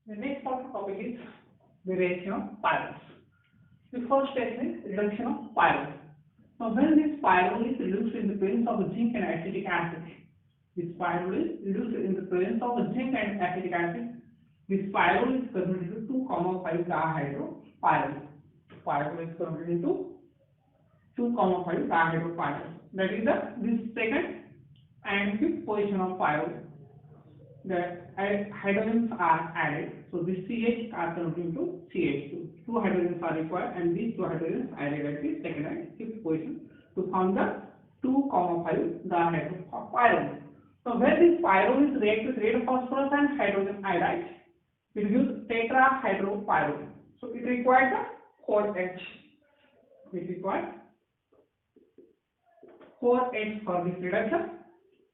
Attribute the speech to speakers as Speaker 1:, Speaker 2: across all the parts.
Speaker 1: The next part of the topic is the reaction of pyrroles. The first step is reduction of pyrrole. Now, when this pyrrole is reduced in the presence of zinc and acetic acid, this pyrrole is reduced in the presence of zinc and acetic acid. This pyrrole is converted into 2,5 dihydropyrrole. Pyrrole is converted into 2,5 dihydropyrrole. That is this second and fifth position of pyrrole. The hydrogens are added, so this CH are converted into CH2. Two hydrogens are required, and these two hydrogens are added at the second and fifth position to form the 2,5 dihydropyrrole. So when this pyrrole is reacted with red phosphorus and hydrogen iodide, it gives tetrahydropyrrole. So it requires a 4H. It requires 4H for this reduction.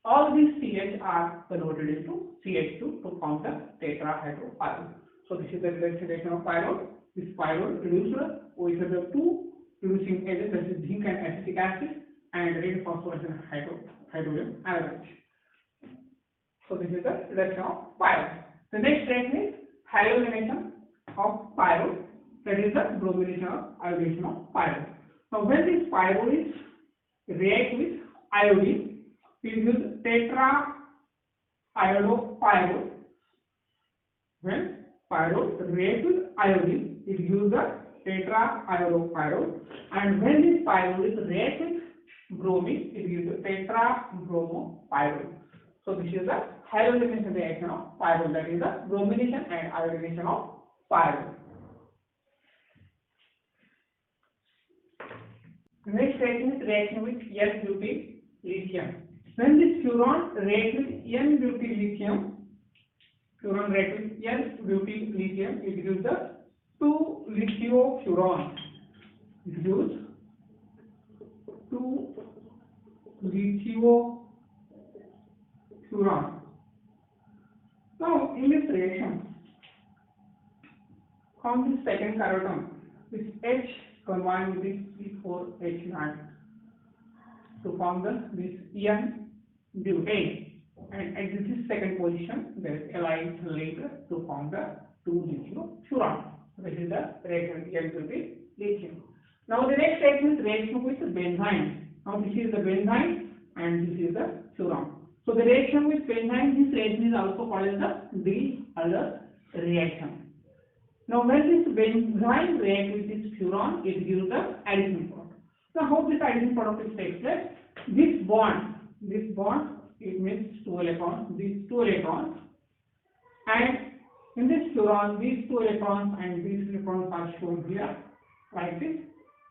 Speaker 1: All these CH are converted into CH2 to form the tetrahydropyrrole. So this is the reduction of pyrrole. This pyrrole reduced with the two reducing agents, that is zinc and acetic acid, and red phosphorus and hydrogen iodide. So this is the reduction of pyrrole. The next step is halogenation of pyrrole. That is the bromination or iodination of pyrrole. Now when this pyrrole is react with iodine, it gives tetraiodopyrrole. When pyrrole reacts with iodine, it gives the tetraiodopyrrole, and when this pyrrole is react with bromine, it gives the tetrabromopyrrole. So this is the halogenation reaction of pyrrole, that is the bromination and iodination of pyrrole. Next reaction is reaction with N-butyl lithium. When this furan reacts with N-butyl lithium, it gives the 2-lithiophuran. It gives 2-lithiophuran. Now, in this reaction, from this second carbon, this H combined with this C4H9 to form this N-butane, and at this second position there is allyl later to form the 2-lithiophuran. This is the reaction with N-butyl lithium. Now the next reaction is reaction with benzene. Now this is the benzene and this is the furan. So the reaction with benzene, this reaction is also called as the Diels-Alder reaction. Now when this benzene reacts with this furan, it gives the addition product. Now how this addition product takes place? This bond, it means 2 electrons, these 2 electrons, and in this furan, these 2 electrons and these electrons are shown here like this.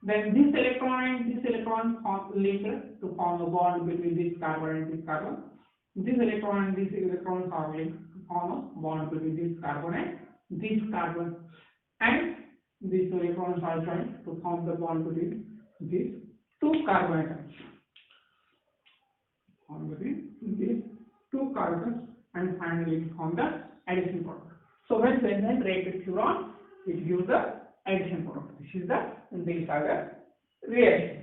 Speaker 1: Then this electron and this electron form later to form a bond between this carbon and this carbon. This electron and these electrons are linked to form a bond between this carbon and this carbon, and these 2 electrons are joined to form the bond between these 2 carbon atoms. Between these 2 carbons, and finally form the addition product. So when benzene reacts with furan, it gives the addition product. This is the Diels-Alder reaction.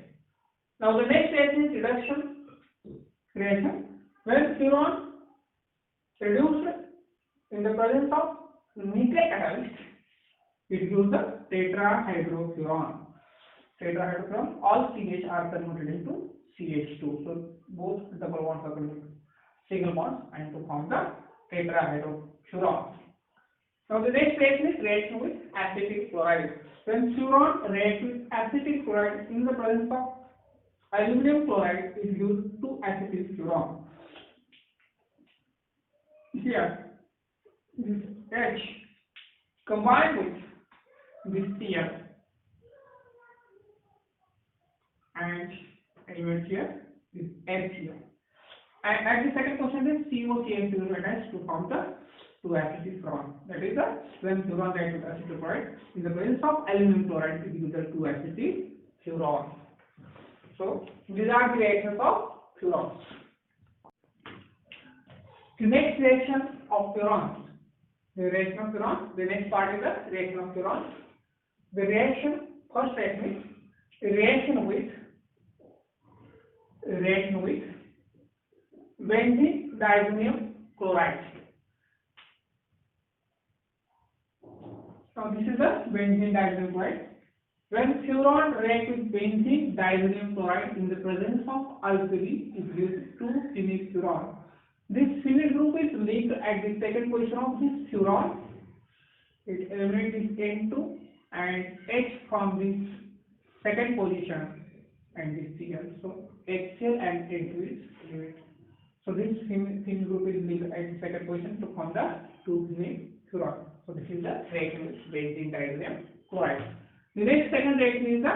Speaker 1: Now the next reaction is reduction reaction. When furan reduced in the presence of nickel catalyst, it gives the tetrahydrofuran. All CH are converted into CH2. So both double bonds are converted to single bonds and to form the tetrahydrofuran. Now the next reaction is reaction with acetic chloride. When furan reacts with acetic chloride in the presence of aluminum chloride, it gives 2-acetyl-furan. Here, this H combined with this Cl, and element here is HCl. And at the second position, this COCl is attached to form the 2-acetyl-furan. That is when furan reacts with acetic chloride in the presence of aluminum chloride, it gives the 2-acetyl-furan. So these are the reactions of furan. The next reaction of furan. The reaction of furan. The next part is the reaction of furan. The reaction, first reaction is reaction with benzene diammonium chloride. Now this is the benzene diazoxide chloride. When furan reacts with benzene diazoxide chloride in the presence of alkali, it gives 2 furan. This phenyl group is linked at the second position of this furan. It eliminates this N2 and H from this second position and this Cl. So HCl and N2 is eliminated. So this phenyl group is linked at the second position to form the 2-phenyl furan. So this is the reaction with benzene diazoxide chloride. The next second reaction is the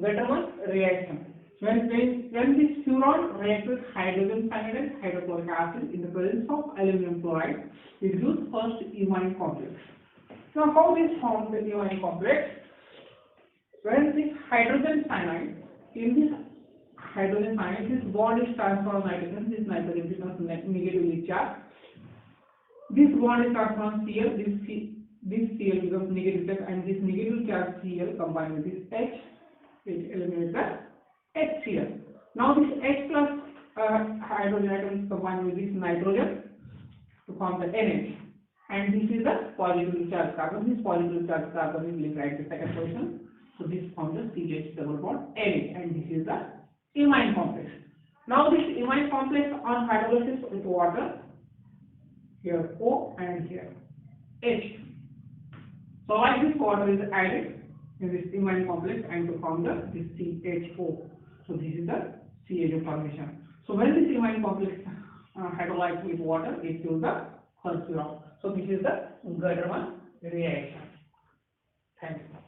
Speaker 1: Gattermann reaction. When this furan reacts with hydrogen cyanide and hydrochloric acid in the presence of aluminum chloride, it gives first imine complex. Now how this forms the imine complex? When this hydrogen cyanide, in this hydrogen cyanide, this bond is transformed to nitrogen, this nitrogen becomes negatively charged. This bond is transformed to Cl, this Cl becomes negative charge, and this negative charge Cl combined with this H, it eliminates the HCl. Now this H plus hydrogen atoms combined with this nitrogen to form the NH, and this is the positively charged carbon. This positively charged carbon is linked at the second position, so this forms the CH double bond NH, and this is the imine complex. Now this imine complex on hydrolysis with water, here O and here H. So like this water is added in this imine complex and to form this CHO. So this is the CHO formation. So when this imine complex hydrolyzes with water, it gives the furan. So this is the Gattermann reaction. Thank you.